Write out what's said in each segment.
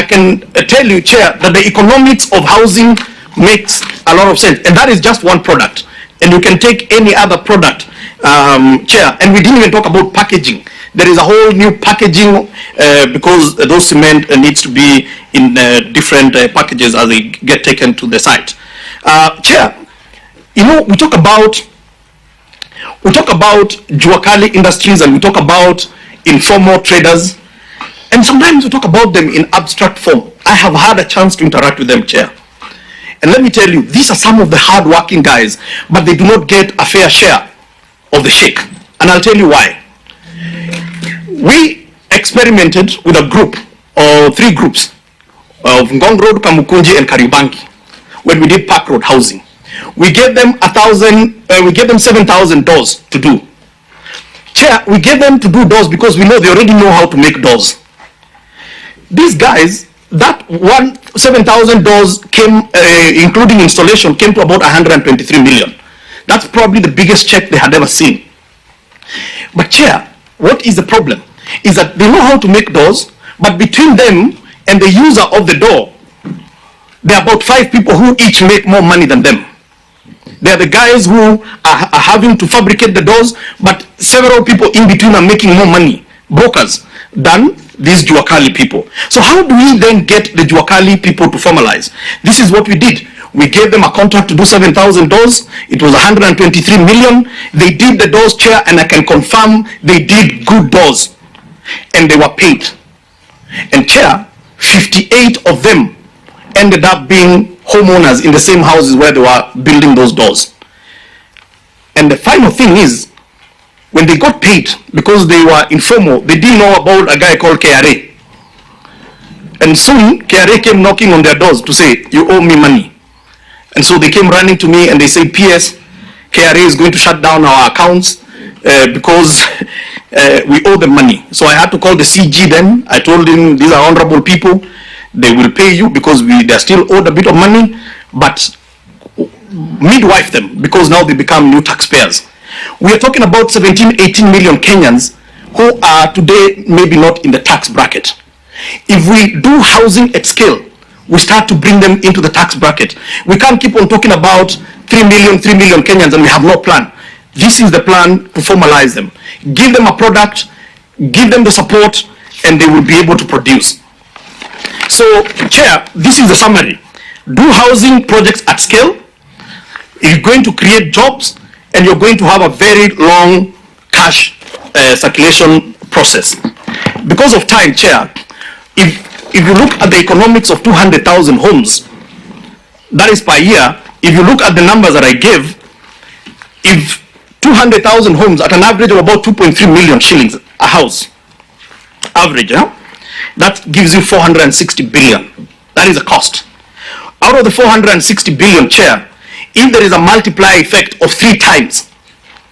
I can tell you, Chair, that the economics of housing makes a lot of sense. And that is just one product. And you can take any other product, Chair. And we didn't even talk about packaging. There is a whole new packaging because those cement needs to be in different packages as they get taken to the site. Chair, you know, we talk about Juakali industries and we talk about informal traders, and sometimes we talk about them in abstract form. I have had a chance to interact with them, Chair. And let me tell you, these are some of the hard-working guys, but they do not get a fair share of the shake. And I'll tell you why. We experimented with a group, or 3 groups, of Ngong Road, Kamukunji, and Karibangi, when we did Park Road housing. We gave them $7,000 to do. Chair, we gave them to do doors because we know they already know how to make doors. These guys, that $7,000 came, including installation, came to about 123 million. That's probably the biggest check they had ever seen. But Chair, what is the problem? Is that they know how to make doors, but between them and the user of the door, there are about 5 people who each make more money than them. They are the guys who are having to fabricate the doors, but several people in between are making more money, brokers, than these Juakali people. So how do we then get the Juakali people to formalize? This is what we did. We gave them a contract to do 7,000 doors. It was 123 million. They did the doors, Chair, and I can confirm they did good doors. And they were paid. And Chair, 58 of them ended up being homeowners in the same houses where they were building those doors. And the final thing is, when they got paid, because they were informal, they didn't know about a guy called KRA. And soon, KRA came knocking on their doors to say, you owe me money. And so they came running to me and they said, PS, KRA is going to shut down our accounts because we owe them money. So I had to call the CG then. I told him, these are honorable people. They will pay you because they're still owed a bit of money, but midwife them because now they become new taxpayers. We are talking about 17, 18 million Kenyans who are today maybe not in the tax bracket. If we do housing at scale, we start to bring them into the tax bracket. We can't keep on talking about 3 million Kenyans and we have no plan. This is the plan to formalize them. Give them a product, give them the support, and they will be able to produce. So, Chair, this is the summary. Do housing projects at scale. You're going to create jobs, and you're going to have a very long cash circulation process. Because of time, Chair, if you look at the economics of 200,000 homes, that is per year. If you look at the numbers that I gave, if 200,000 homes at an average of about 2.3 million shillings a house, average, that gives you 460 billion. That is a cost. Out of the 460 billion, Chair, if there is a multiplier effect of 3 times,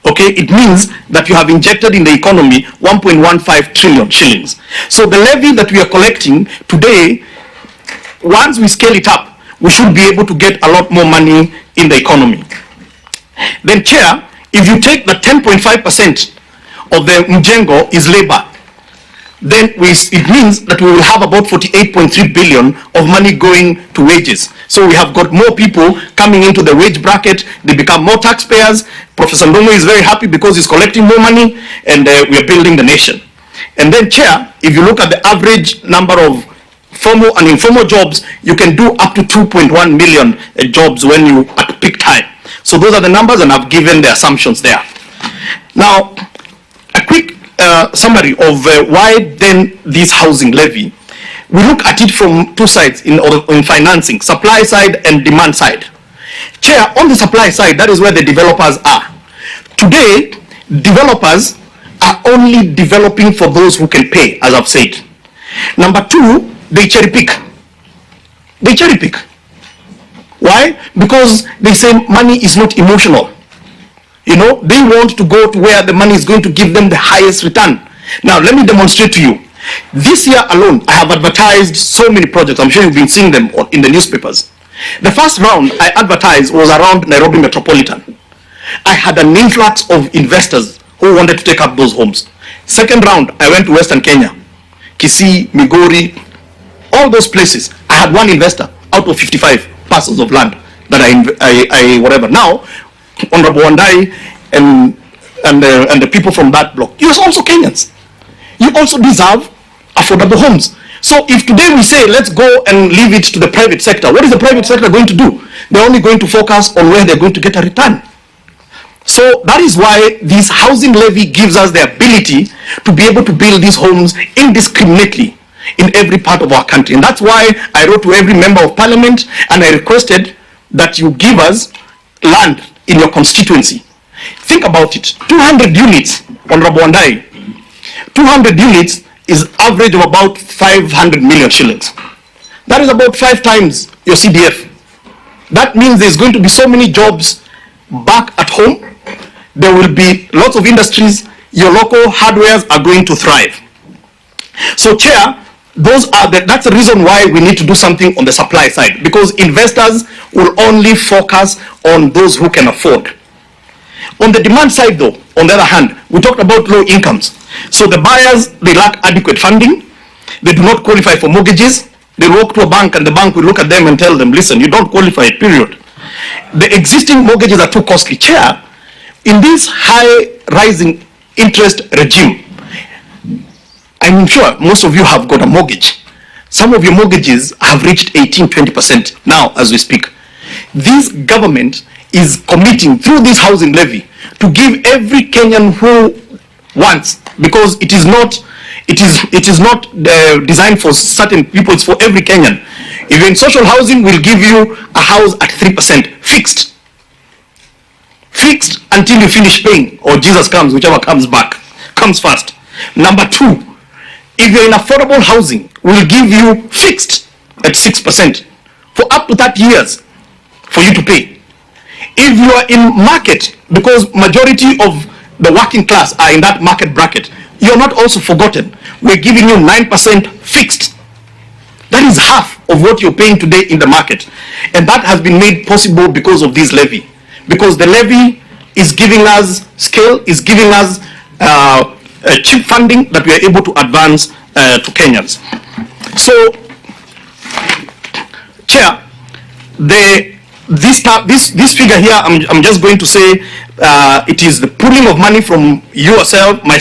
okay, it means that you have injected in the economy 1.15 trillion shillings. So the levy that we are collecting today, once we scale it up, we should be able to get a lot more money in the economy. Then, Chair, if you take the 10.5% of the mjengo is labor, then it means that we will have about 48.3 billion of money going to wages. So we have got more people coming into the wage bracket. They become more taxpayers. Professor Ndongo is very happy because he's collecting more money, and we are building the nation. And then, Chair, if you look at the average number of formal and informal jobs, you can do up to 2.1 million jobs when you at peak time. So those are the numbers, and I've given the assumptions there. Now, a quick summary of why then this housing levy. We look at it from 2 sides in financing, supply side and demand side. Chair, on the supply side, that is where the developers are. Today, developers are only developing for those who can pay, as I've said. Number 2, they cherry pick. They cherry pick. Why? Because they say money is not emotional. You know, they want to go to where the money is going to give them the highest return. Now, let me demonstrate to you. This year alone, I have advertised so many projects. I'm sure you've been seeing them in the newspapers. The first round I advertised was around Nairobi Metropolitan. I had an influx of investors who wanted to take up those homes. Second round, I went to Western Kenya, Kisii, Migori, all those places, I had one investor out of 55 parcels of land that I whatever. Now, Honorable Wandai and the people from that block, you're also Kenyans. You also deserve affordable homes. So if today we say, let's go and leave it to the private sector, what is the private sector going to do? They're only going to focus on where they're going to get a return. So that is why this housing levy gives us the ability to be able to build these homes indiscriminately in every part of our country. And that's why I wrote to every member of parliament and I requested that you give us land in your constituency. Think about it. 200 units, Honorable Wandai, 200 units is average of about 500 million shillings. That is about 5 times your CDF. That means there's going to be so many jobs back at home. There will be lots of industries. Your local hardwares are going to thrive. So, Chair, that's the reason why we need to do something on the supply side, because investors will only focus on those who can afford. On the demand side, though, on the other hand, we talked about low incomes. So the buyers, they lack adequate funding. They do not qualify for mortgages. They walk to a bank and the bank will look at them and tell them, listen, you don't qualify, period. The existing mortgages are too costly. Chair, in this high rising interest regime, I'm sure most of you have got a mortgage. Some of your mortgages have reached 18-20% now as we speak. This government is committing through this housing levy to give every Kenyan who wants, because it is not designed for certain people, it's for every Kenyan. Even social housing will give you a house at 3% fixed until you finish paying, or Jesus comes, whichever comes first. Number 2, if you're in affordable housing, we'll give you fixed at 6% for up to 30 years for you to pay. If you are in market, because majority of the working class are in that market bracket, you're not also forgotten. We're giving you 9% fixed. That is half of what you're paying today in the market. And that has been made possible because of this levy. Because the levy is giving us scale, is giving us cheap funding that we are able to advance to Kenyans. So, Chair, this figure here, I'm just going to say it is the pooling of money from yourself, myself,